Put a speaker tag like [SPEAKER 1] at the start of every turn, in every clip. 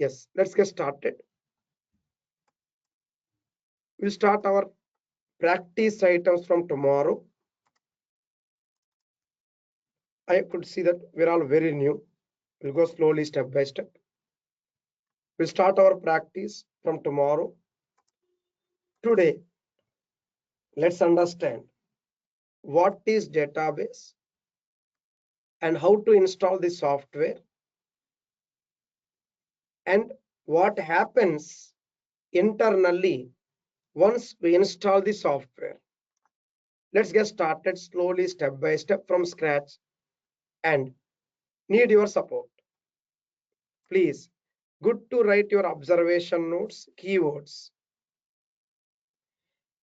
[SPEAKER 1] Yes, let's get started. We'll start our practice items from tomorrow. I could see that we're all very new. We'll go slowly, step by step. We'll start our practice from tomorrow. Today, let's understand what is database and how to install the software and what happens internally once we install the software. Let's get started slowly, step by step from scratch, and need your support. Please, good to write your observation notes, keywords,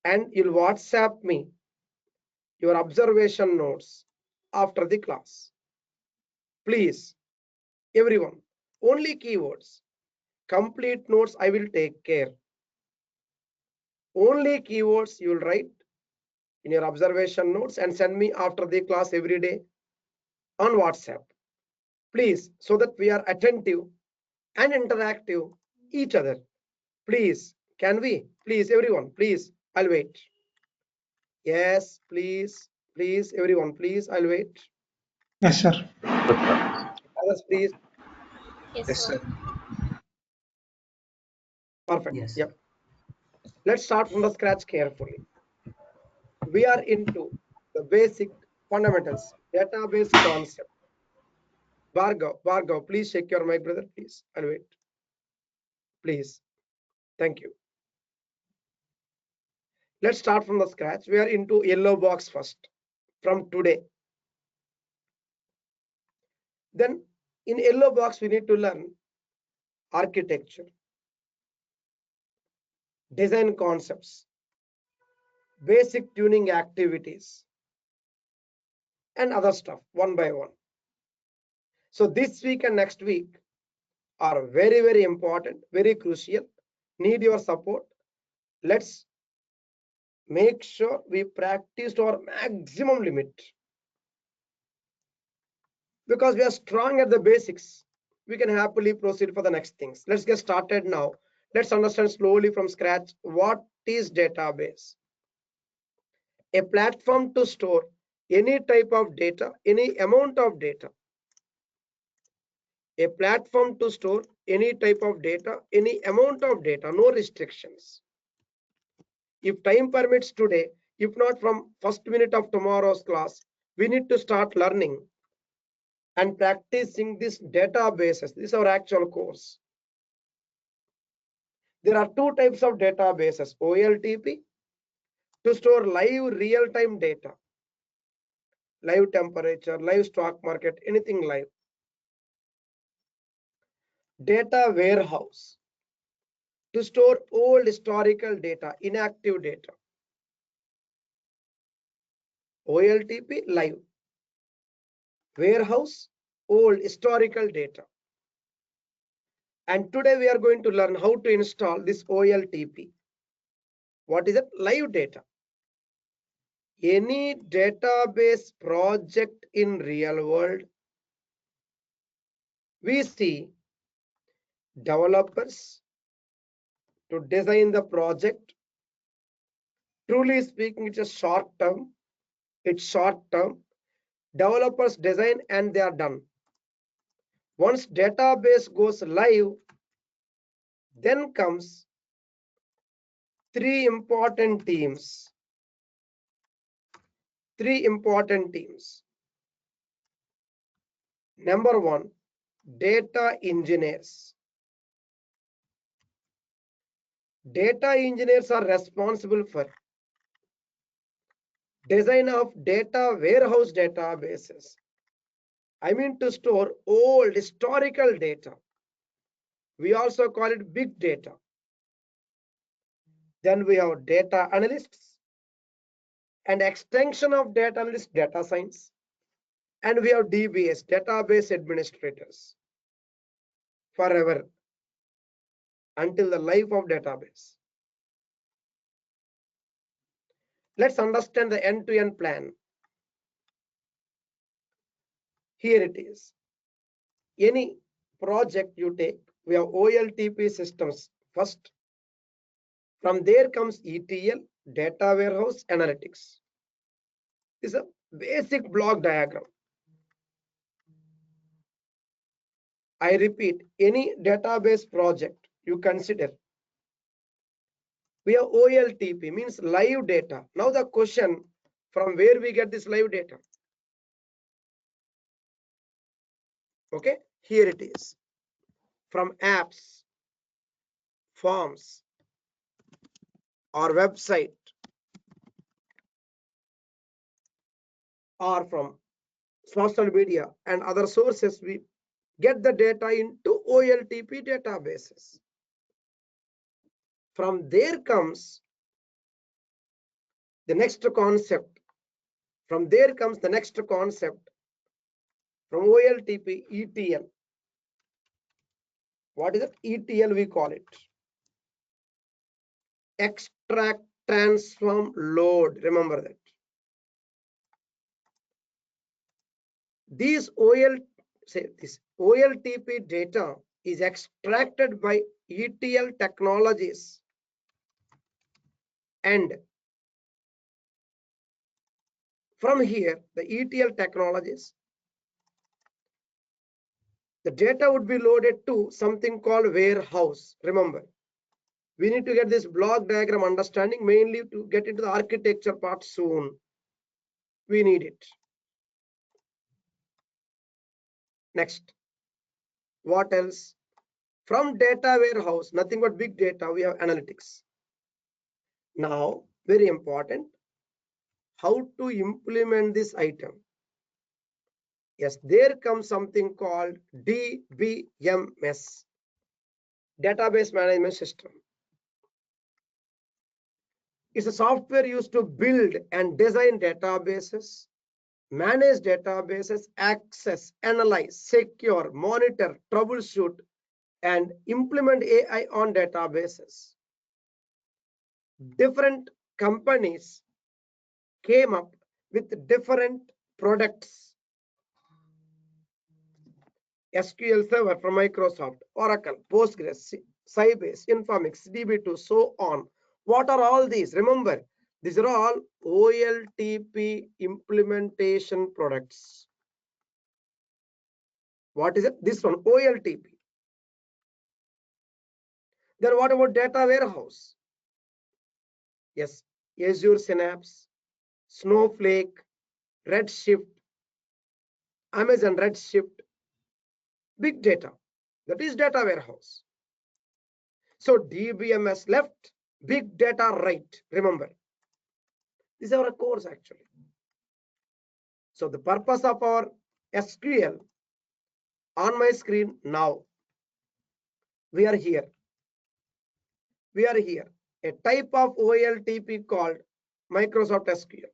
[SPEAKER 1] and you'll WhatsApp me your observation notes after the class. Please, everyone, only keywords. Complete notes I will take care. Only keywords you will write in your observation notes and send me after the class every day on WhatsApp. Please, so that we are attentive and interactive each other. Please, can we? Please, everyone, please, I'll wait. Yes, please, everyone, please, I'll wait.
[SPEAKER 2] Yes, sir.
[SPEAKER 1] Others, please.
[SPEAKER 3] Yes, sir.
[SPEAKER 1] Perfect.
[SPEAKER 4] Yes.
[SPEAKER 1] Yep. Let's start from the scratch carefully. We are into the basic fundamentals, database concept. Bhargav, please check your mic, brother, please. I'll wait. Please. Thank you. Let's start from the scratch. We are into yellow box first from today. Then in yellow box, we need to learn architecture, design concepts, basic tuning activities, and other stuff one by one. So this week and next week are very, very important, very crucial. Need your support. Let's make sure we practice to our maximum limit. Because we are strong at the basics, we can happily proceed for the next things. Let's get started now. Let's understand slowly from scratch what is database. A platform to store any type of data, any amount of data. A platform to store any type of data, any amount of data, no restrictions. If time permits today, if not from first minute of tomorrow's class, we need to start learning and practicing these databases. This is our actual course. There are two types of databases, OLTP to store live real-time data, live temperature, live stock market, anything live. Data warehouse to store old historical data, inactive data. OLTP live. Warehouse, old historical data. And today we are going to learn how to install this OLTP. What is it? Live data. Any database project in real world, we see developers to design the project. Truly speaking, it's a short term. It's short term. Developers design and they are done. Once database goes live, then comes three important teams. Number one, data engineers. Data engineers are responsible for design of data warehouse databases. I mean to store old historical data. We also call it big data. Then we have data analysts and extension of data analyst, data science. And we have DBAs, database administrators, forever until the life of database. Let's understand the end-to-end plan. Here it is. Any project you take, we have OLTP systems first. From there comes ETL, data warehouse, analytics. This is a basic block diagram. I repeat, any database project you consider, we have OLTP, means live data. Now the question, from where we get this live data? Okay, here it is. From apps, forms, or website, or from social media and other sources, we get the data into OLTP databases. From there comes the next concept. From there comes the next concept. From OLTP, ETL. What is it? ETL we call it. Extract, transform, load. Remember that. This OLTP data is extracted by ETL Technologies, and from here, the ETL Technologies, the data would be loaded to something called warehouse. Remember, we need to get this block diagram understanding, mainly to get into the architecture part soon. We need it. Next, what else? From data warehouse, nothing but big data, we have analytics. Now, very important, how to implement this item. Yes, there comes something called DBMS, Database Management System. It's a software used to build and design databases, manage databases, access, analyze, secure, monitor, troubleshoot, and implement AI on databases. Different companies came up with different products. SQL Server from Microsoft, Oracle, Postgres, Sybase, Informix, DB2, so on. What are all these? Remember, these are all OLTP implementation products. What is it? This one, OLTP. Then what about data warehouse? Yes, Azure Synapse, Snowflake, Redshift, Amazon Redshift, big data. That is data warehouse. So DBMS left, big data right. Remember, this is our course actually. So the purpose of our SQL on my screen now, we are here. We are here. A type of OLTP called Microsoft SQL.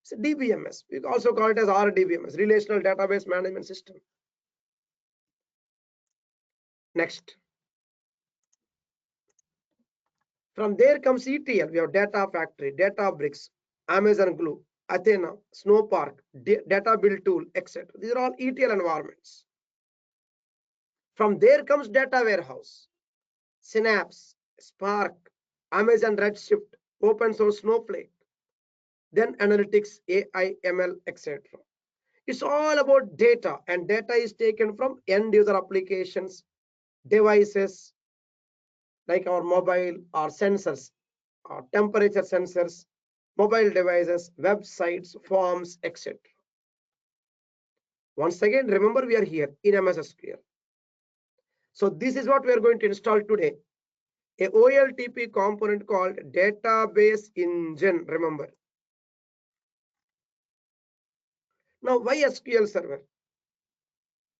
[SPEAKER 1] It's a DBMS. We also call it as RDBMS, Relational Database Management System. Next. From there comes ETL. We have Data Factory, Databricks, Amazon Glue, Athena, Snowpark, Data Build Tool, etc. These are all ETL environments. From there comes Data Warehouse, Synapse, Spark, Amazon Redshift, open source Snowflake, then analytics, AI, ML, etc. It's all about data, and data is taken from end user applications, devices like our mobile or sensors, or temperature sensors, mobile devices, websites, forms, etc. Once again, remember we are here in MS SQL. So this is what we are going to install today. A OLTP component called Database Engine, remember. Now, why SQL Server?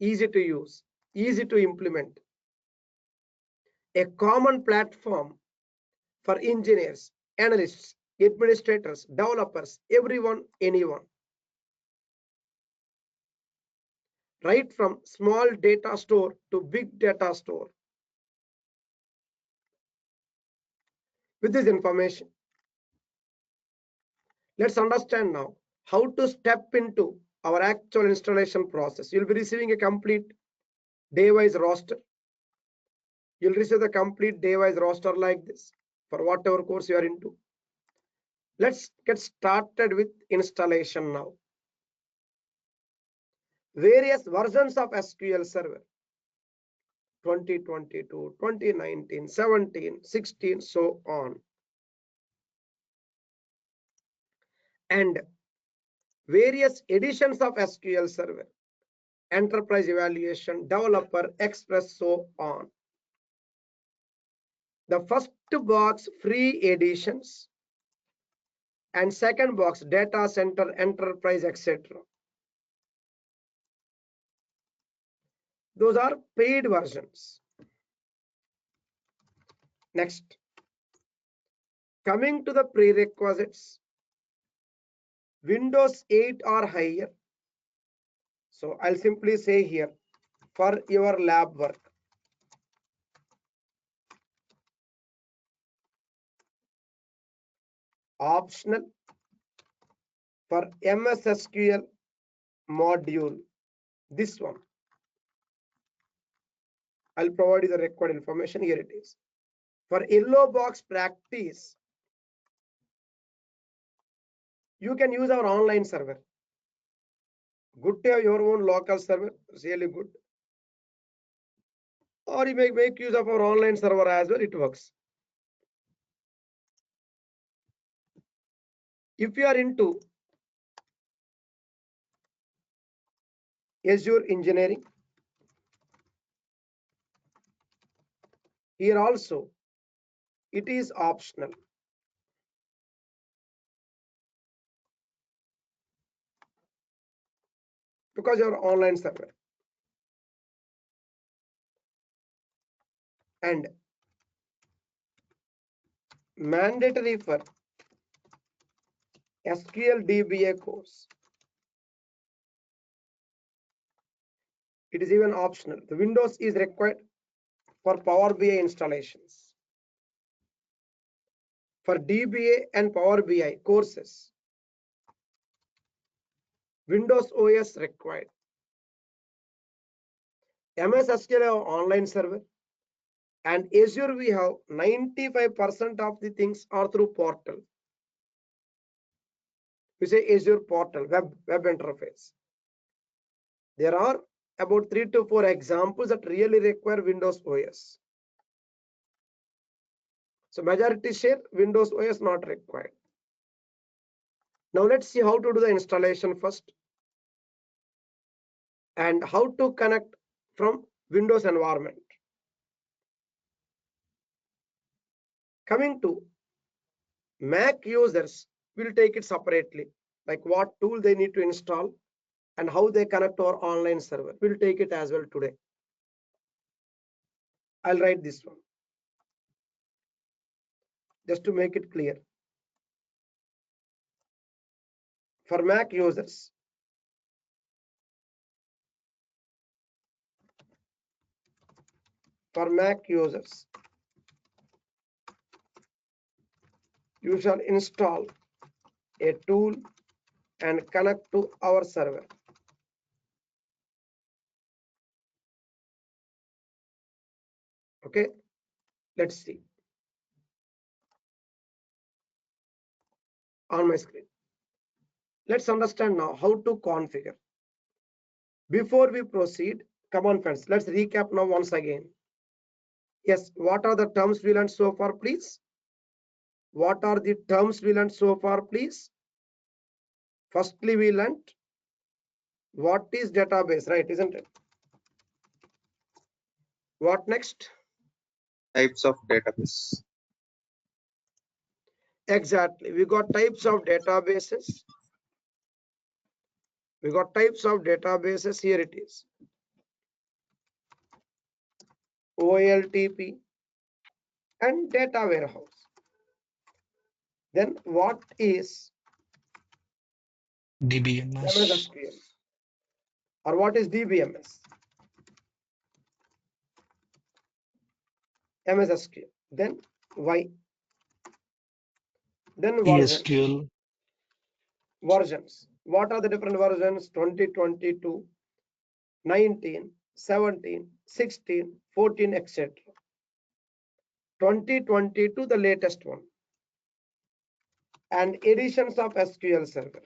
[SPEAKER 1] Easy to use, easy to implement. A common platform for engineers, analysts, administrators, developers, everyone, anyone. Right from small data store to big data store. With this information, let's understand now how to step into our actual installation process. You'll be receiving a complete day-wise roster. You'll receive the complete day-wise roster like this for whatever course you are into. Let's get started with installation now. Various versions of SQL Server 2022, 2019, 17, 16, so on. And various editions of SQL Server, Enterprise Evaluation, Developer, Express, so on. The first box, free editions, and second box, Data Center, Enterprise, etc. Those are paid versions. Next, coming to the prerequisites, Windows 8 or higher. So I'll simply say here, for your lab work, optional for MS SQL module, this one. I'll provide you the required information. Here it is. For yellow box practice, you can use our online server. Good to have your own local server, really good. Or you may make use of our online server as well, it works. If you are into Azure engineering, here also it is optional. Because your online server. And mandatory for SQL DBA course. It is even optional. The Windows is required for Power BI installations. For DBA and Power BI courses, Windows OS required. MS SQL online server and Azure we have 95% of the things are through portal. We say Azure portal, web interface. There are about 3 to 4 examples that really require Windows OS. So majority share Windows OS not required. Now let's see how to do the installation first and how to connect from Windows environment. Coming to Mac users, we'll take it separately, like what tool they need to install and how they connect to our online server. We'll take it as well today. I'll write this one just to make it clear. For Mac users, you shall install a tool and connect to our server. Okay, let's see on my screen. Let's understand now how to configure. Before we proceed, come on friends, let's recap now once again. Yes, what are the terms we learned so far, please? What are the terms we learned so far, please? Firstly, we learned what is database, right, isn't it? What next?
[SPEAKER 2] Types of database.
[SPEAKER 1] Exactly, we got types of databases. Here it is. OLTP and data warehouse. Then what is
[SPEAKER 4] DBMS.
[SPEAKER 1] MS SQL? Or what is DBMS? MS SQL. Then why? Then
[SPEAKER 4] ESQL.
[SPEAKER 1] Versions. What are the different versions? 2022, 19, 17, 16, 14, etc. 2022, the latest one, and editions of SQL Server.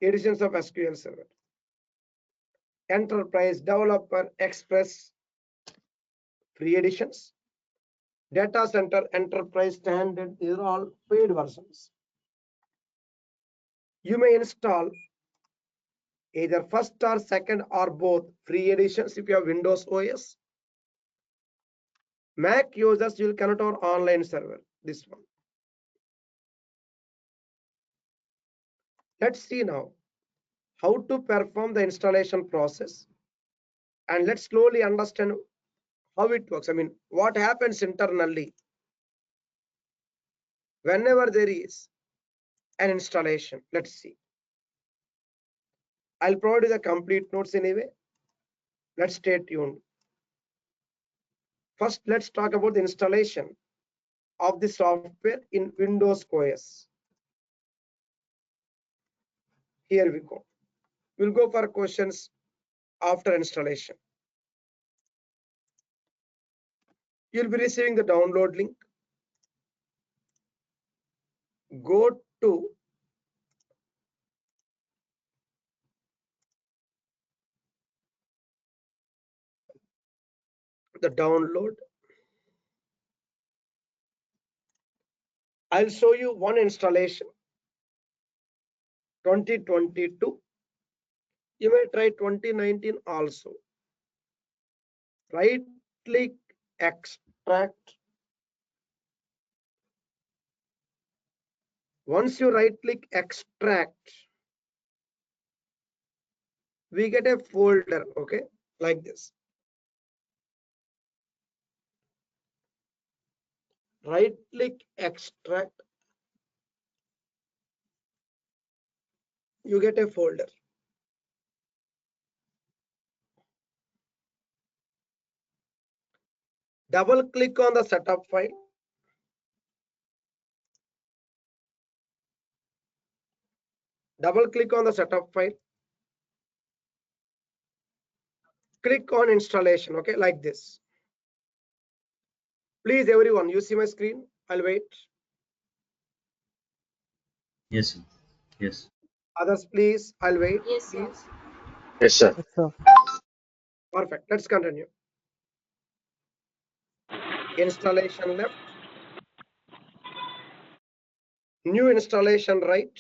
[SPEAKER 1] Editions of SQL Server. Enterprise, Developer, Express, free editions. Data Center, Enterprise, Standard, these are all paid versions. You may install either first or second or both free editions if you have Windows OS. Mac users will connect our online server, this one. Let's see now how to perform the installation process, and let's slowly understand how it works. I mean, what happens internally whenever there is an installation. Let's see. I'll provide you the complete notes anyway. Let's stay tuned. First, let's talk about the installation of the software in Windows OS. Here we go. We'll go for questions after installation. You'll be receiving the download link. Go to the download. I'll show you one installation, 2022. You may try 2019 also. Right click, extract. Once you right click extract, we get a folder, okay, like this. Right click extract, you get a folder. Double click on the setup file. Double click on the setup file. Click on installation, okay, like this. Please, everyone, you see my screen? I'll wait.
[SPEAKER 4] Yes, sir. Yes.
[SPEAKER 1] Others, please, I'll wait.
[SPEAKER 3] Yes, sir.
[SPEAKER 1] Please.
[SPEAKER 2] Yes, sir.
[SPEAKER 5] Yes, sir.
[SPEAKER 1] Perfect. Let's continue. Installation left. New installation right.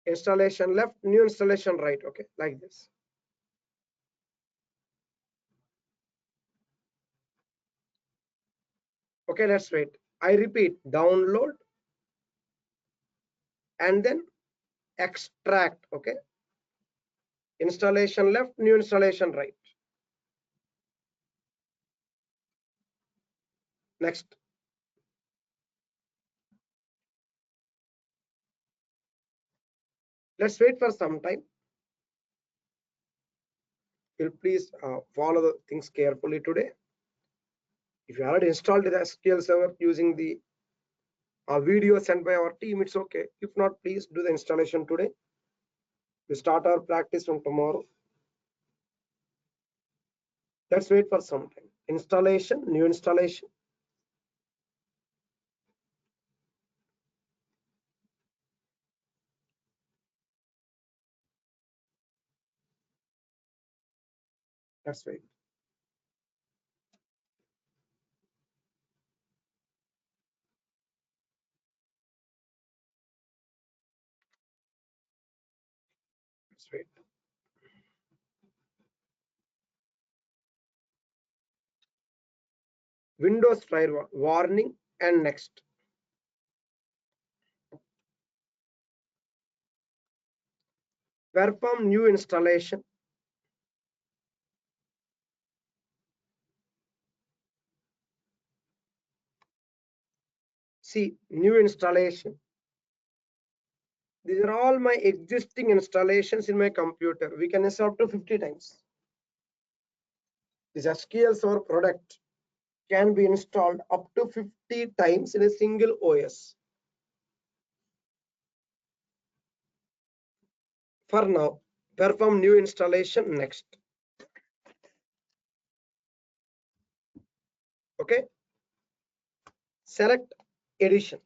[SPEAKER 1] Installation left, new installation right, okay, like this. Okay, let's wait. I repeat, download and then extract, okay. Installation left, new installation right. Next. Let's wait for some time. You'll please follow the things carefully today. If you already installed the SQL Server using the video sent by our team, it's okay. If not, please do the installation today. We start our practice from tomorrow. Let's wait for some time. Installation, new installation. Let's wait. Let's wait. Windows firewall warning and next. Perform new installation. See, new installation. These are all my existing installations in my computer. We can install up to 50 times. This SQL Server product can be installed up to 50 times in a single OS. For now, perform new installation next. Okay. Select edition.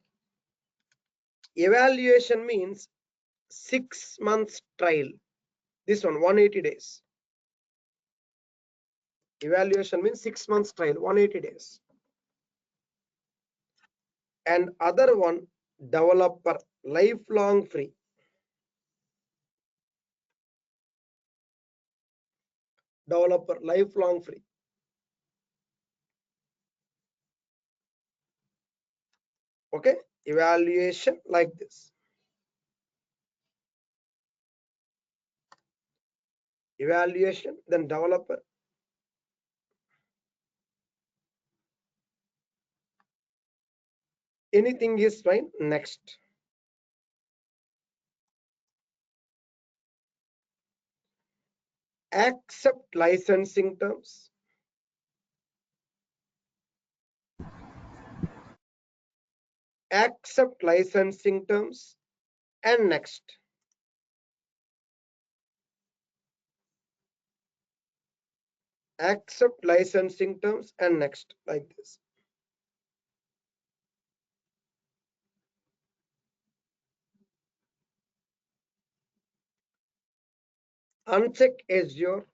[SPEAKER 1] Evaluation means 6 months trial. This one 180 days. Evaluation means 6 months trial, 180 days. And other one, developer, lifelong free. Developer, lifelong free. Okay, evaluation like this. Evaluation, then developer. Anything is fine. Next. Accept licensing terms. Accept licensing terms and next. Accept licensing terms and next, like this. Uncheck Azure.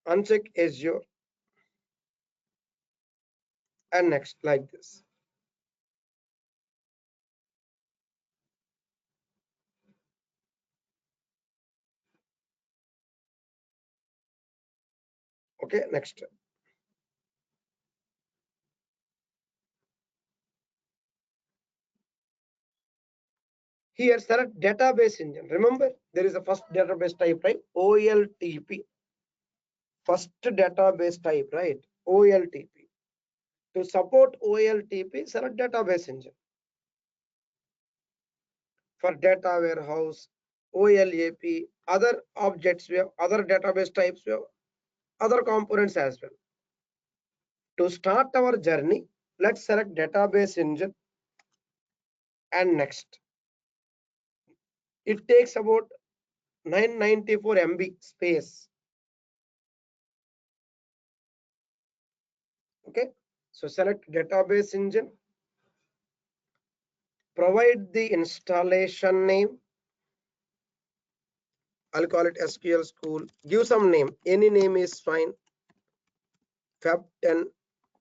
[SPEAKER 1] Uncheck Azure and next, like this. Okay, next. Here select database engine. Remember, there is a first database type, right? OLTP. First database type, right? OLTP. To support OLTP, select database engine. For data warehouse, OLAP, other objects, we have other database types, we have other components as well. To start our journey, let's select database engine and next. It takes about 994 MB space. Okay, so select database engine. Provide the installation name. I'll call it SQL School. Give some name. Any name is fine. Fab 10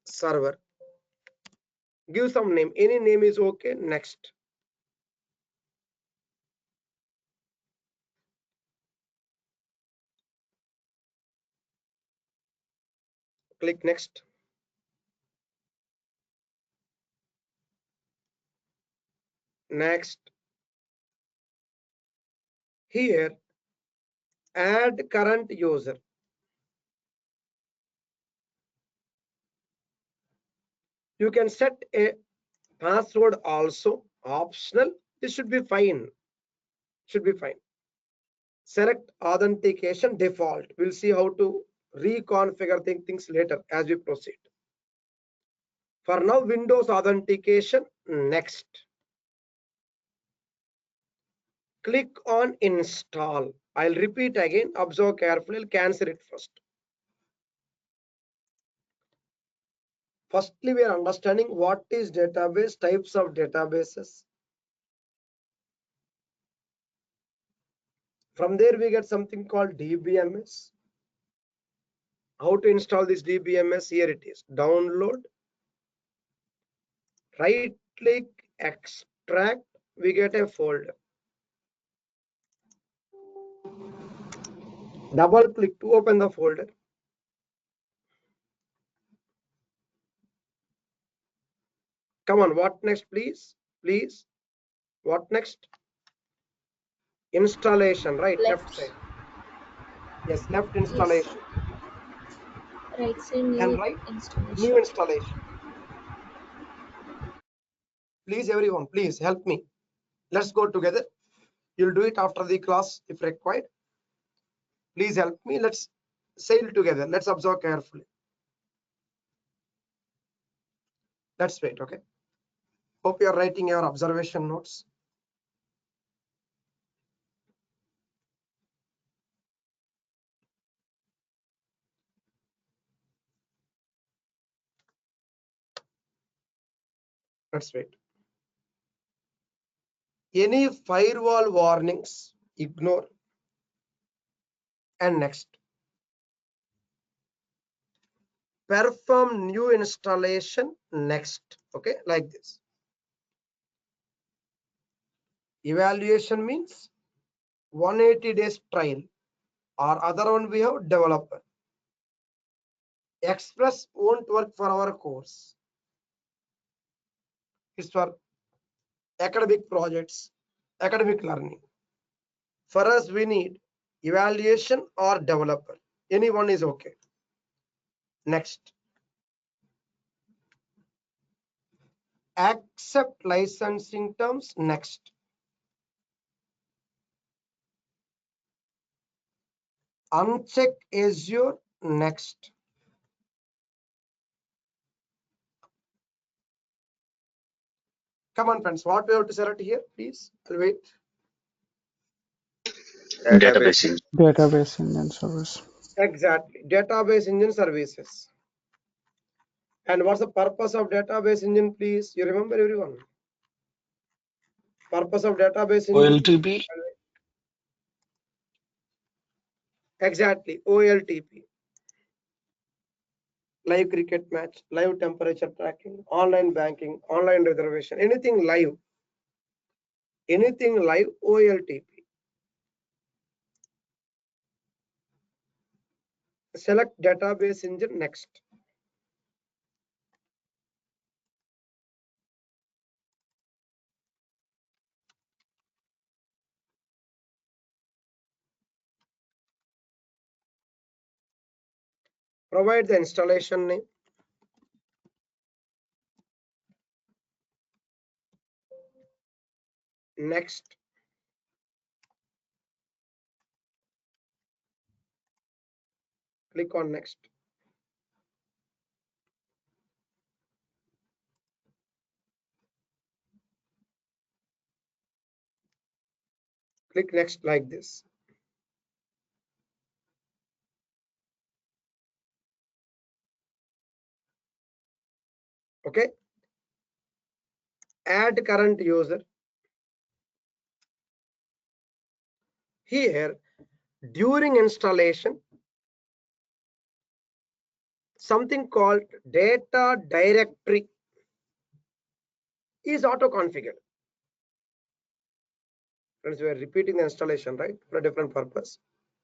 [SPEAKER 1] server. Give some name. Any name is okay. Next. Click next. Next. Here, add current user. You can set a password also, optional. This should be fine. Should be fine. Select authentication default. We'll see how to reconfigure things later as we proceed. For now, Windows authentication, next. Click on install. I'll repeat again, observe carefully, I'll cancel it first. Firstly, we are understanding what is database, types of databases. From there, we get something called DBMS. How to install this DBMS? Here it is. Download. Right click, extract. We get a folder. Double click to open the folder. Come on, what next, please? Please. What next? Installation, right? Left side. Yes, left installation.
[SPEAKER 3] Yes. Right side, new
[SPEAKER 1] And right,
[SPEAKER 3] installation.
[SPEAKER 1] new installation. Please, everyone, please help me. Let's go together. You'll do it after the class if required. Please help me. Let's sail together. Let's observe carefully. Let's wait, okay? Hope you're writing your observation notes. Let's wait. Any firewall warnings, ignore. And next. Perform new installation next. Okay, like this. Evaluation means 180 days trial, or other one we have developer. Express won't work for our course. It's for academic projects, academic learning. For us, we need evaluation or developer. Anyone is okay. Next. Accept licensing terms next. Uncheck Azure next. Come on, friends. What we have to select here, please? I'll wait.
[SPEAKER 2] Database.
[SPEAKER 5] Database engine service.
[SPEAKER 1] Exactly. Database engine services. And what's the purpose of database engine, please? You remember, everyone? Purpose of database engine?
[SPEAKER 5] OLTP.
[SPEAKER 1] Exactly. OLTP. Live cricket match, live temperature tracking, online banking, online reservation, anything live. Anything live, OLTP. Select database engine next. Provide the installation name. Next. Click on next. Click next like this. Okay. Add current user. Here, during installation, something called data directory is auto-configured. Friends, we are repeating the installation, right? For a different purpose.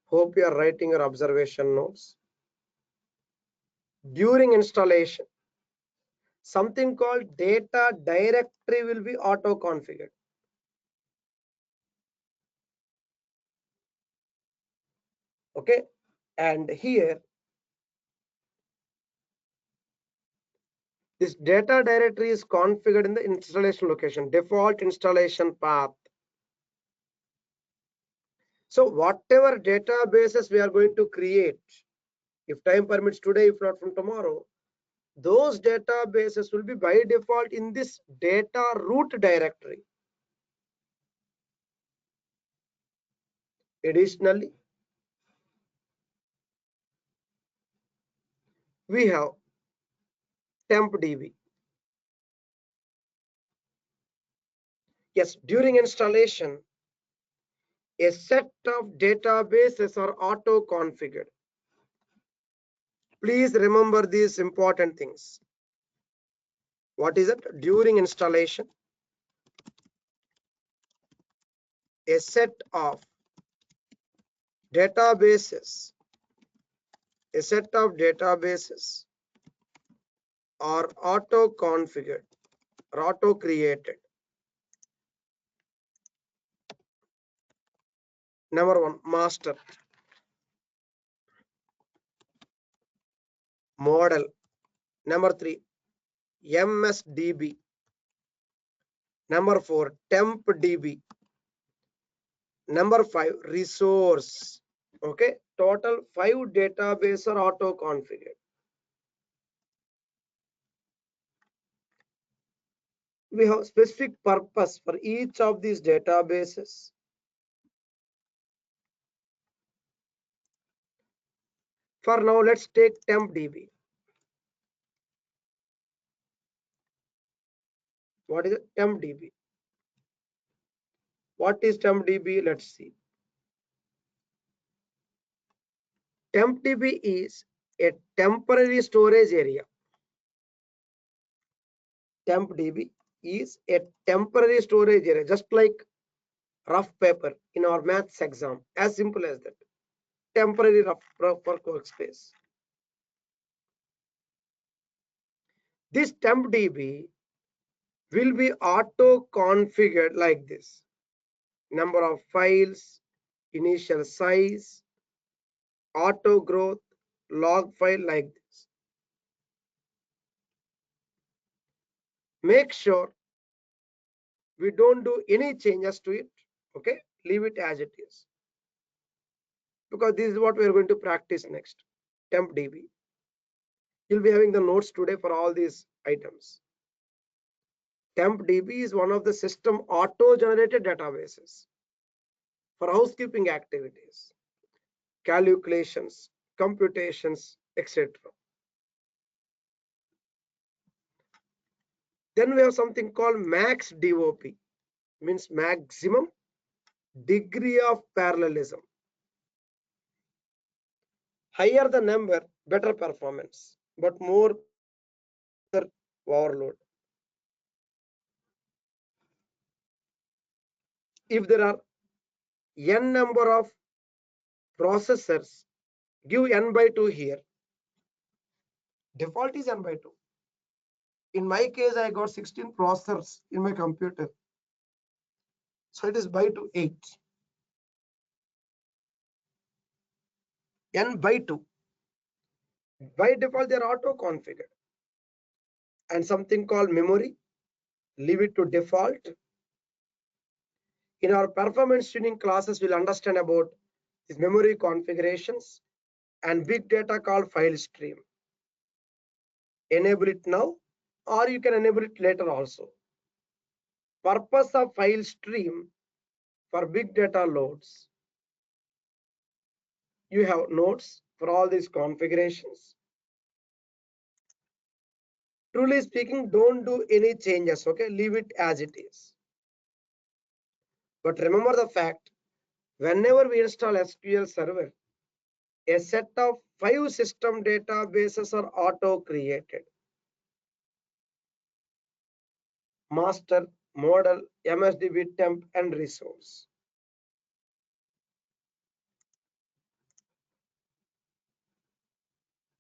[SPEAKER 1] Hope you are writing your observation notes. During installation, something called data directory will be auto-configured. Okay. And here, this data directory is configured in the installation location, default installation path. So whatever databases we are going to create, if time permits today, if not from tomorrow, those databases will be by default in this data root directory. Additionally, we have tempdb. Yes, during installation, a set of databases are auto-configured. Please remember these important things. What is it? During installation, a set of databases are auto-configured or auto-created. Number one, master, model. Number three, MSDB. Number 4, temp DB. Number 5, resource. Okay, total 5 database are auto configured. We have specific purpose for each of these databases. For now, let's take temp DB. What is temp DB? What is temp DB? Let's see. Temp DB is a temporary storage area. Temp DB is a temporary storage area, just like rough paper in our maths exam. As simple as that. Temporary rough workspace. This temp DB will be auto configured like this. Number of files, initial size, auto growth, log file like this. Make sure we don't do any changes to it. Okay, leave it as it is. Because this is what we are going to practice next. Temp DB. You'll be having the notes today for all these items. Temp DB is one of the system auto-generated databases for housekeeping activities, calculations, computations, etc. Then we have something called max DOP, means maximum degree of parallelism. Higher the number, better performance, but more overload. If there are n number of processors, give n by 2 here. Default is n by 2. In my case, I got 16 processors in my computer. So it is by 2, 8. N by 2. By default, they are auto configured. And something called memory, leave it to default. In our performance tuning classes, we'll understand about these memory configurations and big data called file stream. Enable it now, or you can enable it later also. Purpose of file stream for big data loads. You have notes for all these configurations. Truly speaking, don't do any changes, okay? Leave it as it is. But remember the fact, whenever we install SQL Server, a set of 5 system databases are auto-created. Master, model, MSDB, temp, and resource.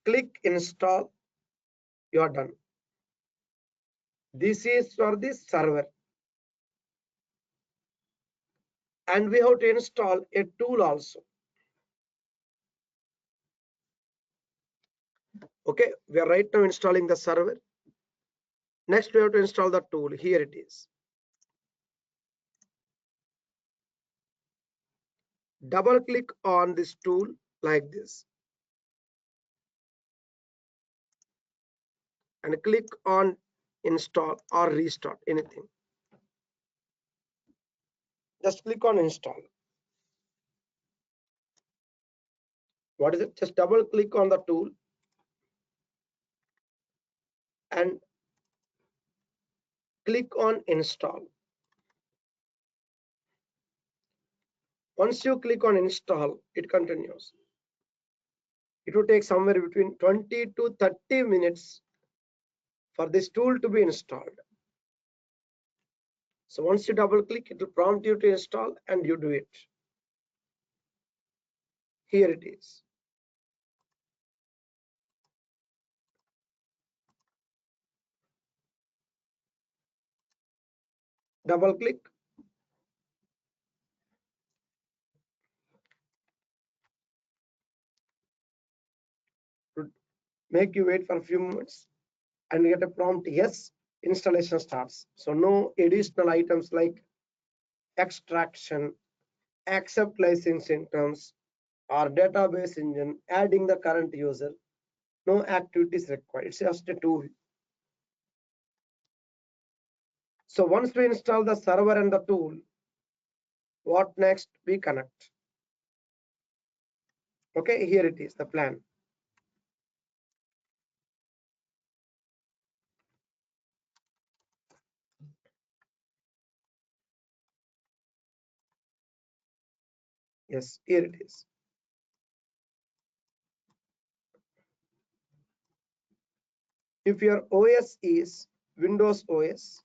[SPEAKER 1] Click install, you are done. This is for the server. And we have to install a tool also. Okay, we are right now installing the server. Next, we have to install the tool. Here it is. Double click on this tool like this. And click on install or restart, anything. Just click on install. What is it? Just double click on the tool and click on install. Once you click on install, it continues. It will take somewhere between 20 to 30 minutes for this tool to be installed. So once you double click, it will prompt you to install and you do it. Here it is. Double click. To make you wait for a few moments and get a prompt yes installation starts. So no additional items like extraction, accept licensing terms, or database engine, adding the current user. No activities required. It's just a tool. So once we install the server and the tool, what next? We connect. Okay, here it is, the plan. Yes, here it is. If your OS is Windows OS,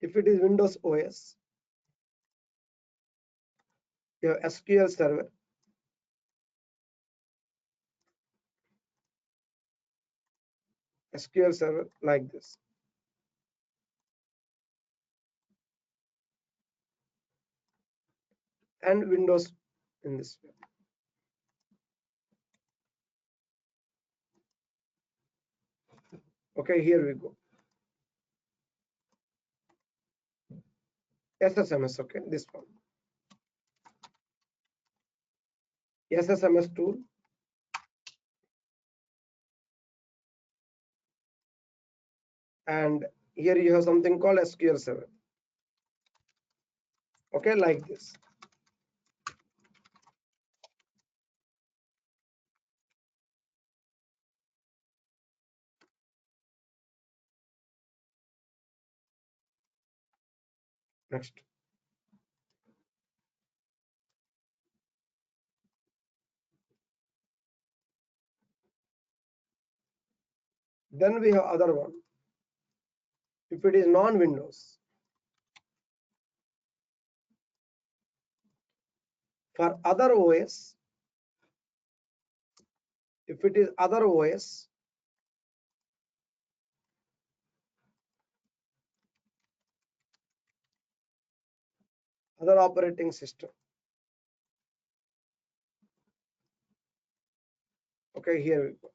[SPEAKER 1] if it is Windows OS, you have SQL Server, SQL Server like this. And Windows in this way. Okay, here we go. SSMS, okay, this one. SSMS tool. And here you have something called SQL Server. Okay, like this. Next. Then we have other one. If it is non-Windows, for other OS, if it is other OS, other operating system. Okay, here we go.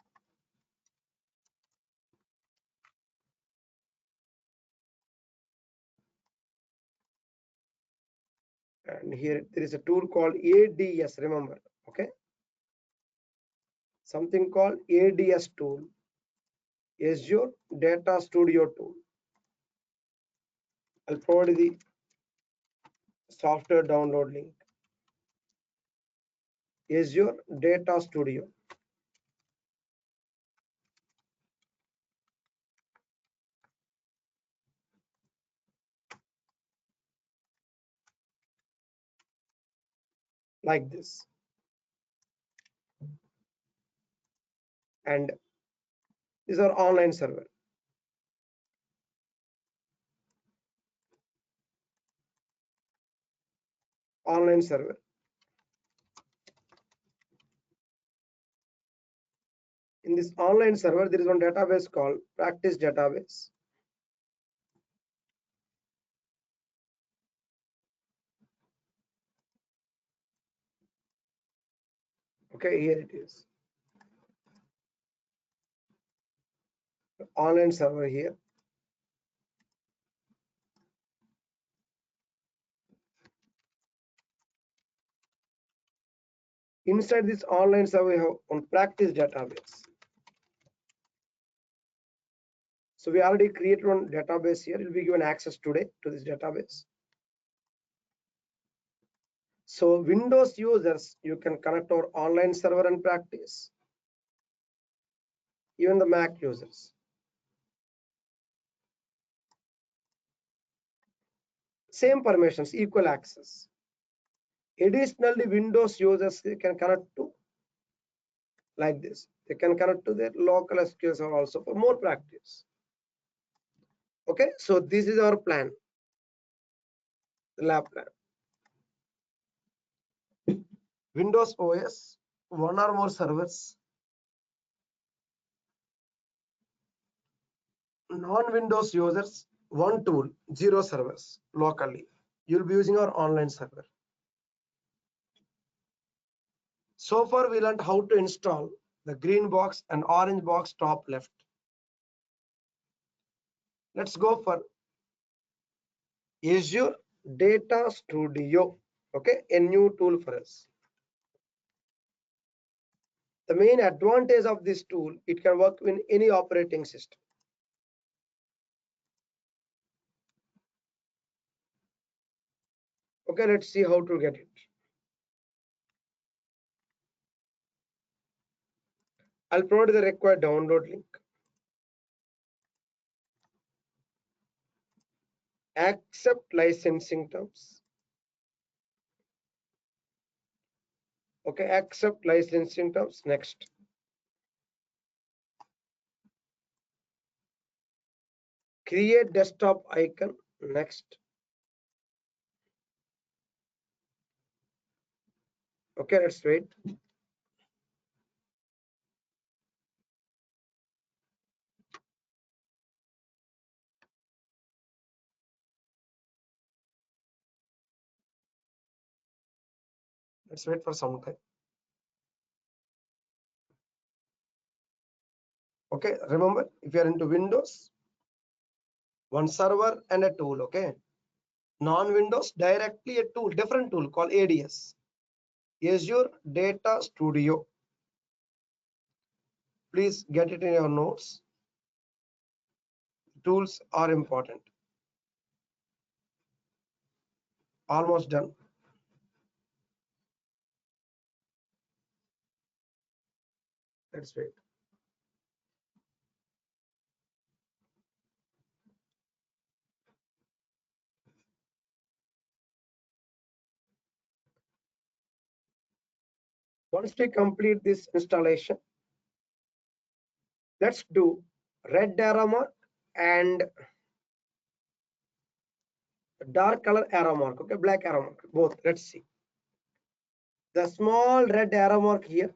[SPEAKER 1] And here there is a tool called ADS, remember, okay? Something called ADS tool, Azure Data Studio tool. I'll provide the software download link. Azure Data Studio. Like this. And these are online server. Online server. In this online server, there is one database called Practice Database. Okay, here it is. Online server here. Inside this online server, we have one Practice Database. So we already created one database here. It will be given access today to this database. So Windows users, you can connect our online server and practice. Even the Mac users. Same permissions, equal access. Additionally, Windows users can connect to like this. They can connect to their local SQL server also for more practice. Okay, so this is our plan, the lab plan. Windows OS, one or more servers. Non-Windows users, one tool, 0 servers locally. You'll be using our online server. So far, we learned how to install the green box and orange box top left. Let's go for Azure Data Studio. Okay, a new tool for us. The main advantage of this tool, it can work in any operating system. Okay, let's see how to get it. I'll provide the required download link. Accept licensing terms. Okay, accept licensing terms. Next. Create desktop icon. Next. Okay, let's wait. Let's wait for some time. Okay, remember, if you are into Windows, one server and a tool. Okay, non-Windows, directly a tool, different tool called ADS, Azure Data Studio. Please get it in your notes. Tools are important. Almost done. Let's wait. Once we complete this installation, let's do red arrow mark and dark color arrow mark. Okay, black arrow mark, both. Let's see. The small red arrow mark here,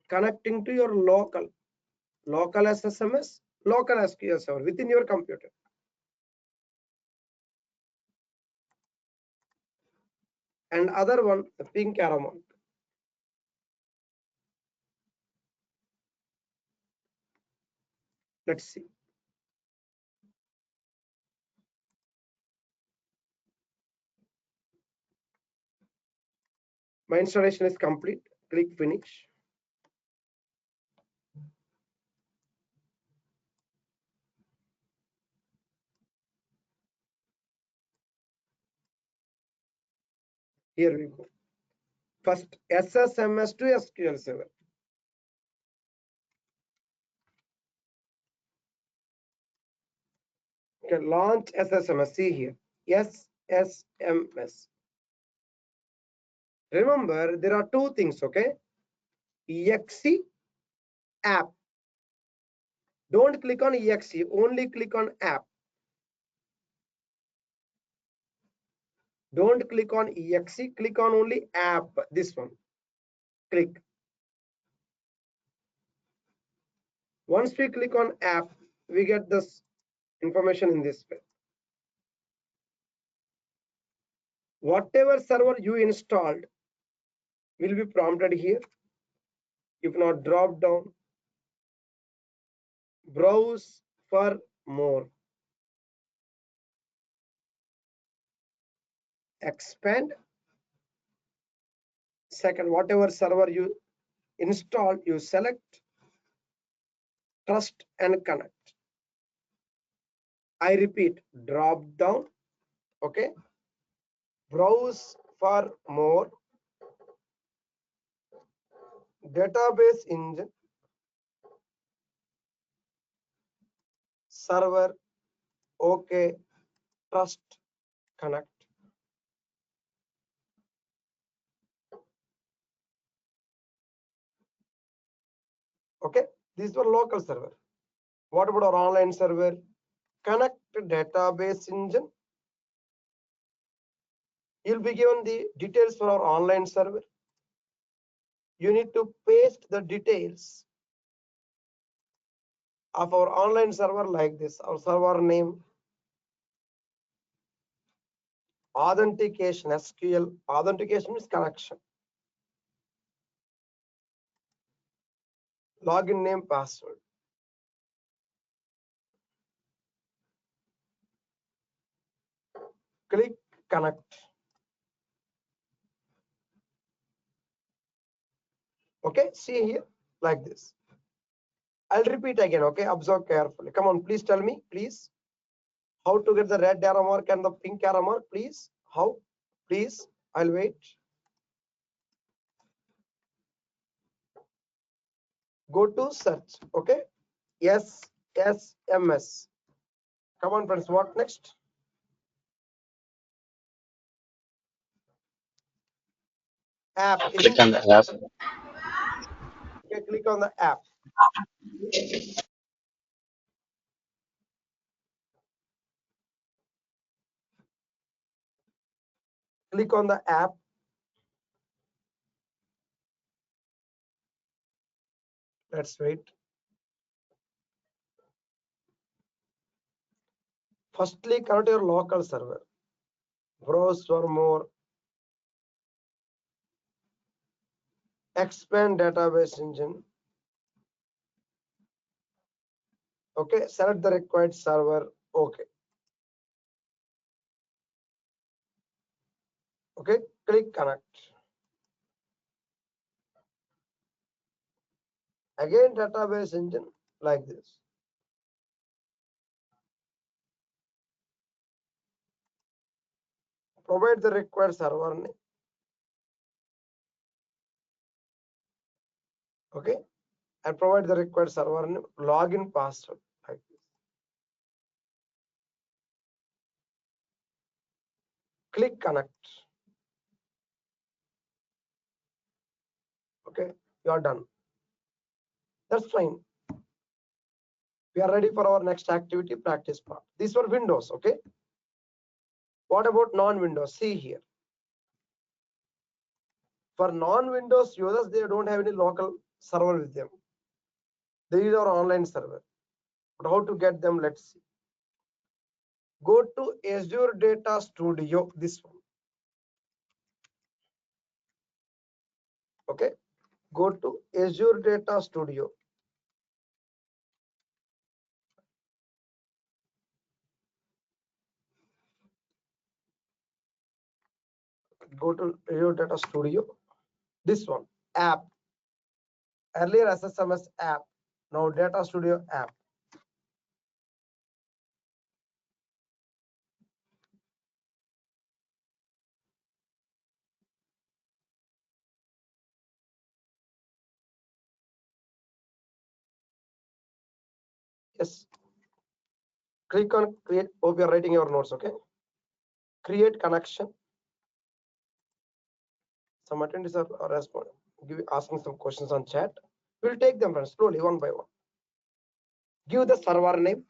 [SPEAKER 1] connecting to your local SSMS, local SQL Server within your computer. And other one, the pink arrow mark. Let's see. My installation is complete. Click finish. Here we go. First, SSMS to SQL Server. Okay, launch SSMS. See here, SSMS. Remember, there are two things. Okay, exe app. Don't click on exe. Only click on app. Don't click on exe. Click on only app. This one. Click. Once we click on app, we get this information in this way. Whatever server you installed will be prompted here. If not, drop down, browse for more, expand. Second, whatever server you installed, you select, trust and connect. I repeat, drop down. Okay, browse for more, database engine, server, okay, trust, connect. Okay, these were local server. What about our online server? Connect database engine. You'll be given the details for our online server. You need to paste the details of our online server like this. Our server name, authentication. SQL authentication is connection. Login name, password. Click connect. Okay, see here like this. I'll repeat again. Okay, observe carefully. Come on, please tell me, please. How to get the red arrow mark and the pink arrow mark, please? How? Please, I'll wait. Go to search. Okay, SSMS. Come on, friends. What next? App.
[SPEAKER 2] Click on the app.
[SPEAKER 1] Okay, click on the app. Click on the app. Let's wait. Firstly, connect your local server. Browse for more. Expand database engine. Okay, select the required server. Okay. Okay, click connect. Again, database engine like this. Provide the required server name. Okay, and provide the required server name, login password like this. Click connect. Okay, you are done. That's fine. We are ready for our next activity, practice part. These were Windows. Okay. What about non-Windows? See here. For non-Windows users, they don't have any local server with them. They use our online server. But how to get them? Let's see. Go to Azure Data Studio. This one. Okay. Go to Azure Data Studio. Go to Azure Data Studio. This one. App. Earlier SSMS app. Now Data Studio app. Yes. Click on create. Hope you are writing your notes. Okay. Create connection. Some attendees are responding, asking some questions on chat. We'll take them slowly, one by one. Give the server name.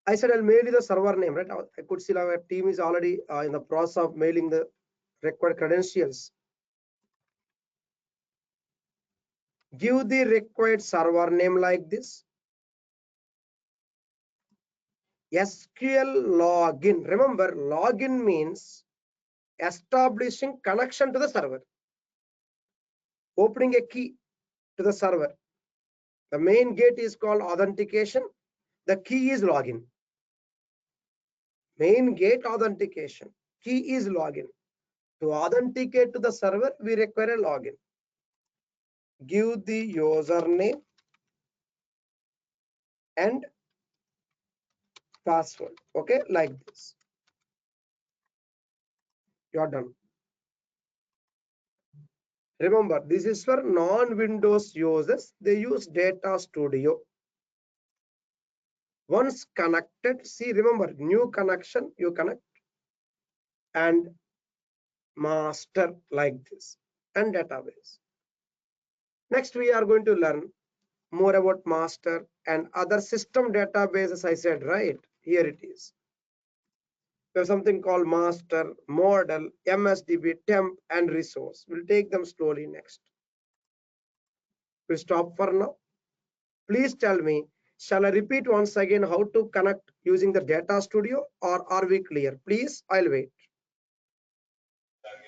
[SPEAKER 1] I said I'll mail you the server name, right? I could see our team is already in the process of mailing the required credentials. Give the required server name like this. SQL login. Remember, login means establishing connection to the server, opening a key to the server. The main gate is called authentication. The key is login. Main gate authentication. Key is login. To authenticate to the server, we require a login. Give the username and password. Okay, like this. You are done. Remember, this is for non-Windows users. They use Data Studio. Once connected, see, remember, new connection, you connect and master like this and database. Next, we are going to learn more about master and other system databases. I said, right? Here it is. We have something called master, model, MSDB, temp, and resource. We'll take them slowly next. We'll stop for now. Please tell me, Shall I repeat once again how to connect using the data studio, or are we clear? Please, I'll wait.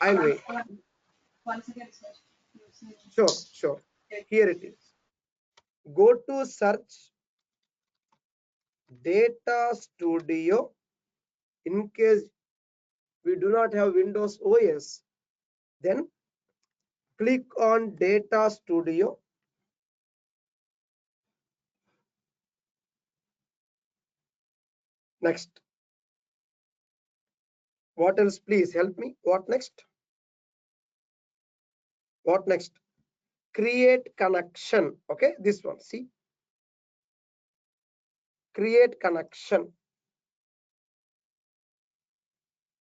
[SPEAKER 1] I'll wait.
[SPEAKER 3] Once again, sir.
[SPEAKER 1] Sure. Here it is. Go to search data studio. In case we do not have Windows OS, then click on data studio. Next. What else? Please help me. What next? What next? Create connection. Okay, this one. See, create connection.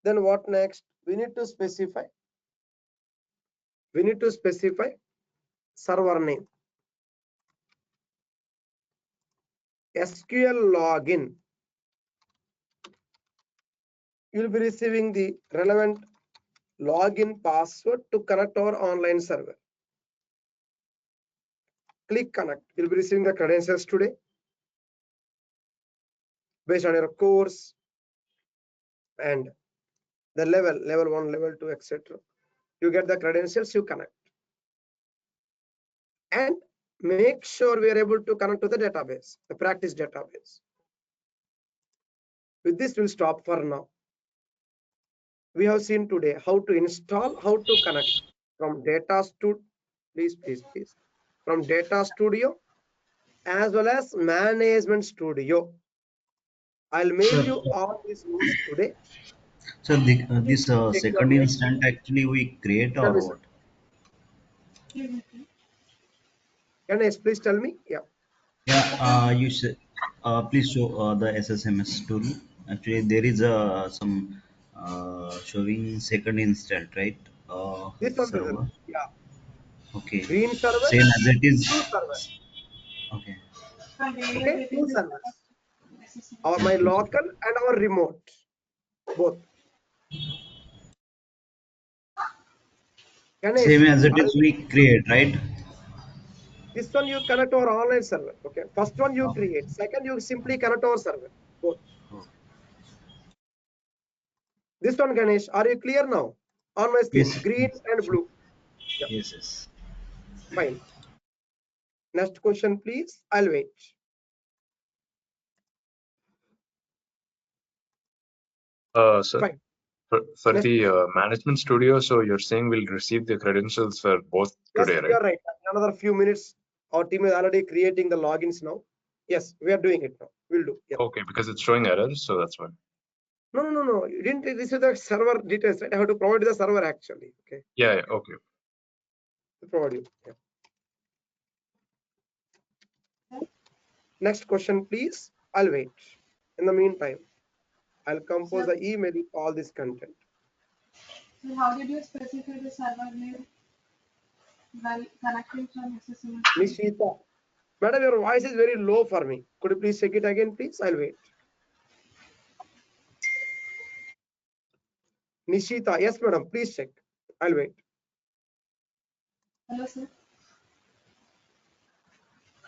[SPEAKER 1] Then what next? We need to specify server name. SQL login. You will be receiving the relevant login password to connect our online server. Click connect. You'll be receiving the credentials today based on your course and the level 1, level 2, etc. You get the credentials, you connect. And make sure we are able to connect to the database, the practice database. With this, we'll stop for now. We have seen today how to install, how to connect from data studio, please, from data studio as well as management studio. I'll mail you all these notes today.
[SPEAKER 4] So this
[SPEAKER 1] Take your
[SPEAKER 4] second
[SPEAKER 1] mail.
[SPEAKER 4] instant actually we create
[SPEAKER 1] Tell
[SPEAKER 4] or
[SPEAKER 1] me, sir.
[SPEAKER 4] what?
[SPEAKER 1] Can I please tell me? Yeah.
[SPEAKER 4] Yeah, you should please show the SSMS tool. Actually, there is some showing second instant, right?
[SPEAKER 1] This one, brother.
[SPEAKER 4] Server.
[SPEAKER 1] Yeah.
[SPEAKER 4] Okay.
[SPEAKER 1] Green server,
[SPEAKER 4] Same as it
[SPEAKER 1] blue
[SPEAKER 4] is.
[SPEAKER 1] server.
[SPEAKER 4] Okay.
[SPEAKER 1] Okay, two servers. Our my
[SPEAKER 4] Yeah,
[SPEAKER 1] local and our remote, both.
[SPEAKER 4] same
[SPEAKER 1] Ganesh,
[SPEAKER 4] as it is we create, right?
[SPEAKER 1] this one you connect our online server. Okay, first one you create, second you simply connect our server. Both.
[SPEAKER 4] Oh,
[SPEAKER 1] This one, Ganesh, are you clear now? On my screen,
[SPEAKER 4] yes.
[SPEAKER 1] green and blue. Yeah,
[SPEAKER 4] Yes. Yes.
[SPEAKER 1] fine. Next question, please. I'll wait.
[SPEAKER 6] So
[SPEAKER 1] Fine.
[SPEAKER 6] for
[SPEAKER 1] Next
[SPEAKER 6] the
[SPEAKER 1] question.
[SPEAKER 6] management studio, so you're saying we'll receive the credentials for both
[SPEAKER 1] Yes,
[SPEAKER 6] today,
[SPEAKER 1] you
[SPEAKER 6] right?
[SPEAKER 1] are right. Another few minutes. Our team is already creating the logins now. Yes, we are doing it now. We'll do. Yeah.
[SPEAKER 6] Okay, because it's showing errors, so that's fine.
[SPEAKER 1] No. You didn't receive the server details, right? I have to provide the server actually. Okay.
[SPEAKER 6] Yeah, okay.
[SPEAKER 1] Provide you. Yeah. Next question, please. I'll wait. In the meantime, I'll compose the email with all this content.
[SPEAKER 3] So how did you specify the server name while connecting from SSMS?
[SPEAKER 1] Nishita. Madam, your voice is very low for me. Could you please check it again, please? I'll wait. Nishita. Yes, madam. Please check. I'll wait.
[SPEAKER 3] Hello, sir.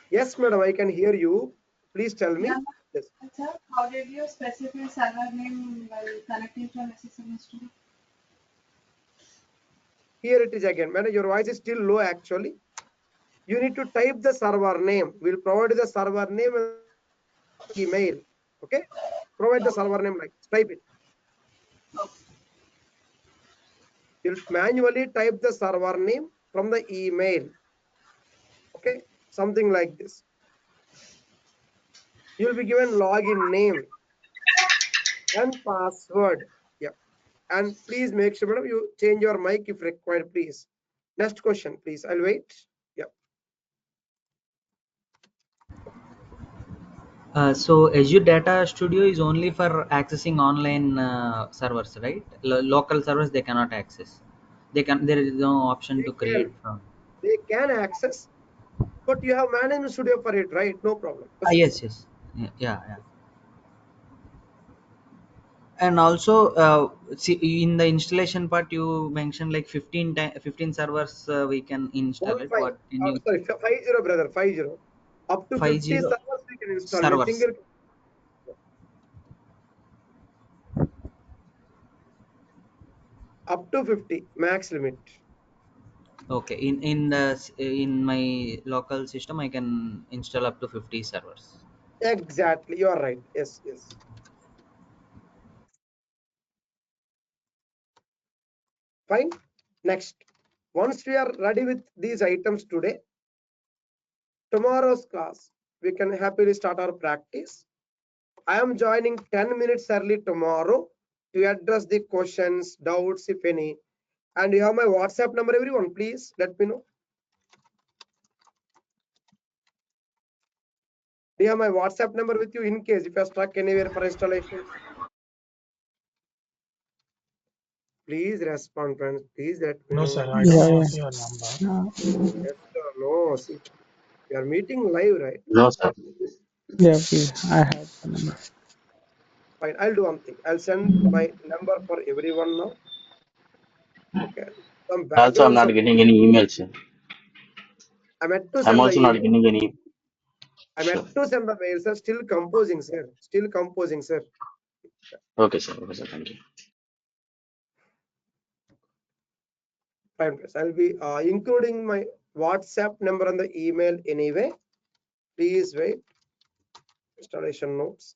[SPEAKER 1] Yes, madam. I can hear you. Please tell me.
[SPEAKER 3] Yeah,
[SPEAKER 1] Yes.
[SPEAKER 3] sir. How did you specify server name while connecting from SSMS to?
[SPEAKER 1] Here it is again. Madam, your voice is still low actually. You need to type the server name. We'll provide the server name and email. Okay. Provide the server name like type it. You'll manually type the server name from the email. Okay. Something like this. You'll be given login name and password. Yeah. And please make sure, madam, you change your mic if required, please. Next question, please. I'll wait. Yeah.
[SPEAKER 7] So Azure Data Studio is only for accessing online servers, right? Local servers they cannot access. They can. There is no option
[SPEAKER 1] They
[SPEAKER 7] to create
[SPEAKER 1] can.
[SPEAKER 7] from.
[SPEAKER 1] They can access, but you have management studio for it, right? No problem.
[SPEAKER 7] Yes, yes, yeah. And also, see, in the installation part, you mentioned like 15 servers we can install
[SPEAKER 1] One
[SPEAKER 7] it.
[SPEAKER 1] five.
[SPEAKER 7] What can you
[SPEAKER 1] Sorry, 50, brother. 50. Up to 50
[SPEAKER 7] 50?
[SPEAKER 1] servers we can install
[SPEAKER 7] servers.
[SPEAKER 1] in single. Up to 50 max limit.
[SPEAKER 7] Okay, in my local system, I can install up to 50 servers.
[SPEAKER 1] Exactly, you are right. Yes, yes. Fine. Next, once we are ready with these items today, tomorrow's class we can happily start our practice. I am joining 10 minutes early tomorrow to address the questions, doubts, if any. And you have my WhatsApp number, everyone. Please let me know. Do you have my WhatsApp number with you in case if you are stuck anywhere for installation? Please respond, friends. Please let me
[SPEAKER 8] No,
[SPEAKER 1] know.
[SPEAKER 8] sir, I
[SPEAKER 5] Yeah,
[SPEAKER 8] don't
[SPEAKER 5] yeah.
[SPEAKER 8] have your number.
[SPEAKER 1] Yes or no? See, we are meeting live, right?
[SPEAKER 9] No, sir.
[SPEAKER 5] Yeah, I have the number.
[SPEAKER 1] Fine. I'll do one thing. I'll send my number for everyone now. Okay. Some
[SPEAKER 9] Also, I'm
[SPEAKER 1] background
[SPEAKER 9] not
[SPEAKER 1] sound.
[SPEAKER 9] getting any emails, sir.
[SPEAKER 1] I'm at to
[SPEAKER 9] I'm
[SPEAKER 1] send the
[SPEAKER 9] also not
[SPEAKER 1] email.
[SPEAKER 9] getting any.
[SPEAKER 1] I'm
[SPEAKER 9] Sure.
[SPEAKER 1] at to send the mail, sir. Still composing, sir. Still composing, sir.
[SPEAKER 9] Okay, sir. Okay, sir. Thank you.
[SPEAKER 1] Fine. I'll be including my WhatsApp number on the email anyway. Please wait. Installation notes.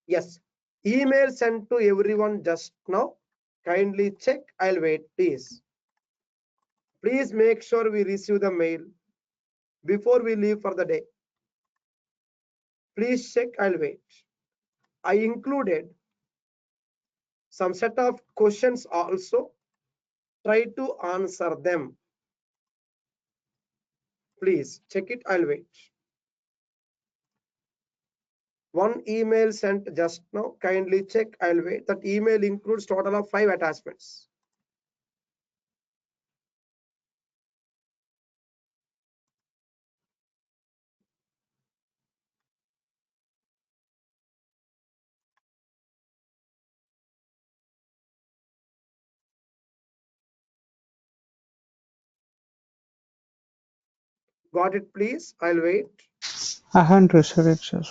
[SPEAKER 1] Yes. Email sent to everyone just now. Kindly check. I'll wait, please. Please make sure we receive the mail before we leave for the day. Please check. I'll wait. I included some set of questions also. Try to answer them. Please check it. I'll wait. One email sent just now. Kindly check. I'll wait. That email includes total of 5 attachments. Got it, please? I'll wait.
[SPEAKER 5] I haven't received it, sir.